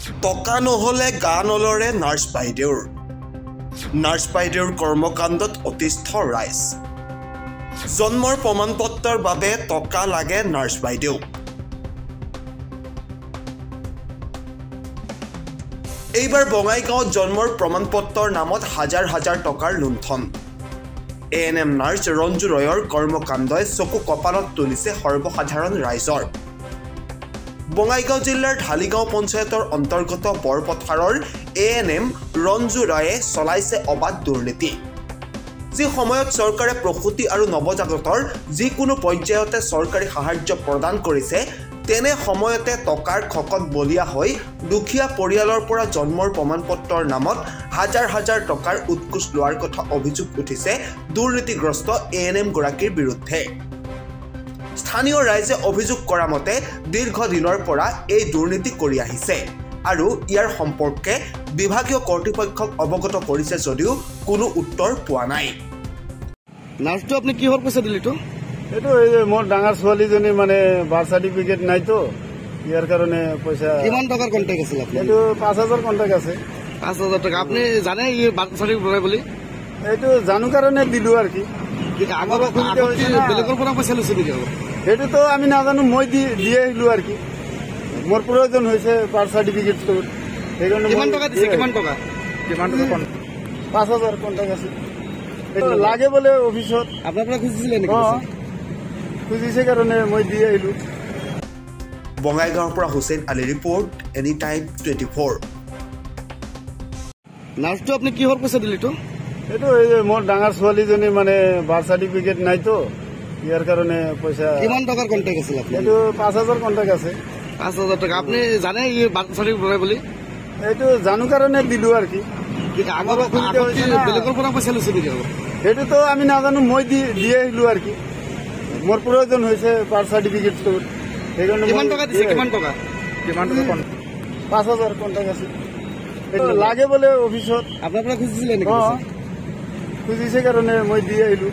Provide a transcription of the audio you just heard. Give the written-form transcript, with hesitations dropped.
টকা নহলে গা নলৰে নাৰ্ছ বাইদেউৰ কৰ্মকাণ্ডত অতিষ্ঠ ৰাইজ জন্মৰ প্ৰমাণপত্ৰৰ বাবে টকা লাগে নাৰ্ছ বাইদেউ এইবাৰ বঙাইগাঁৱত জন্মৰ প্ৰমাণপত্ৰৰ নামত হাজাৰ হাজাৰ টকাৰ লুণ্ঠন এএনএম নাৰ্ছ ৰঞ্জু ৰয়ৰ কৰ্মকাণ্ডই চকু কপালত তুলিছে সৰ্বসাধাৰণ ৰাইজৰ বঙাইগাঁও জিলাৰ ঢালিগাঁও পঞ্চায়তৰ অন্তৰ্গত বৰপথাৰৰ এএনএম ৰঞ্জু ৰয়ে চলাইছে অবাধ দুৰ্নীতি যি সময়ত চৰকাৰে প্ৰসূতি আৰু নৱজাতকৰ যিকোনো পৰ্যায়তে চৰকাৰী সাহায্য প্ৰদান কৰিছে তেনে সময়তে টকাৰ খকত বলিয়া হৈ দুখীয়া পৰিয়ালৰ পৰা জন্মৰ প্ৰমাণপত্ৰৰ নামত হাজাৰ হাজাৰ টকাৰ উৎকোচ লোৱাৰ কথা অভিযোগ উঠিছে দুৰ্নীতিগ্ৰস্ত এএনএম গৰাকীৰ বিৰুদ্ধে স্থানীয় ৰাইজে অভিযোগ কৰা মতে দীৰ্ঘদিনৰ পৰা এই দুৰ্নীতি কৰি আহিছে আৰু ইয়াৰ সম্পৰ্কে বিভাগীয় কৰ্তৃপক্ষক অৱগত কৰিছে যদিও কোনো উত্তৰ পোৱা নাই নাৰ্ছটো আপুনি কিহৰ পইচা দিলিতো এইটো মোৰ ডাঙৰ ছোৱালীজনী মানে বাৰ্থ চাৰ্টিফিকেট নাইতো ইয়াৰ কাৰণে পইচা কিমান টকাৰ কণ্টেক্ট আছিল আপোনাৰ এইটো 5,000 কণ্টেক্ট আছে 5,000 টকা আপুনি জানে ই বাৰ্থ চাৰ্টিফিকেট বনাই বুলি এইটো জানো কাৰণে দিলো আৰু কি বেলেগৰ পৰা পইচা লৈছে নেকি সেইটোতো আমি নাজানো মই দিয়ে আহিলো আৰু কি মোৰ প্ৰয়োজন হৈছে বাৰ্থ চাৰ্টিফিকেটটো সেইকাৰণে কিমান টকা দিছে কিমান টকা 5,000 কণ্টেক্ট আছে লাগে বোলে অফিচত আপোনাৰ পৰা খুজিছিলে নেকি খুজিছে কাৰণে মই দি আহিলো বঙাইগাঁৱৰ পৰা Hussain Ali report any time 24 নাৰ্ছটো আপুনি কিহৰ পইচা দিলিতো এইটো মোৰ ডাঙৰ ছোৱালীজনী মানে বাৰ্থ চাৰ্টিফিকেট নাইতো ইয়াৰ কাৰণে পইচা কিমান টকাৰ কণ্টেক্ট আছিল আপোনাৰ এইটো 5,000 কণ্টেক্ট আছে 5,000 টকা আপুনি জানে ই বাৰ্থ চাৰ্টিফিকেট বনাই বুলি এইটো জানো কাৰণে দিলো আৰু কি বেলেগৰ পৰা পইচা লৈছে নেকি সেইটোতো আমি নাজানো মই দিয়ে আহিলো আৰু কি মোৰ প্ৰয়োজন হৈছে বাৰ্থ চাৰ্টিফিকেটটো সেইকাৰণে কিমান টকা দিছে কিমান টকা 5,000 কণ্টেক্ট আছে লাগে বোলে অফিচত আপোনাৰ পৰা খুজিছিলে নেকি খুজিছে কাৰণে মই দি আহিলো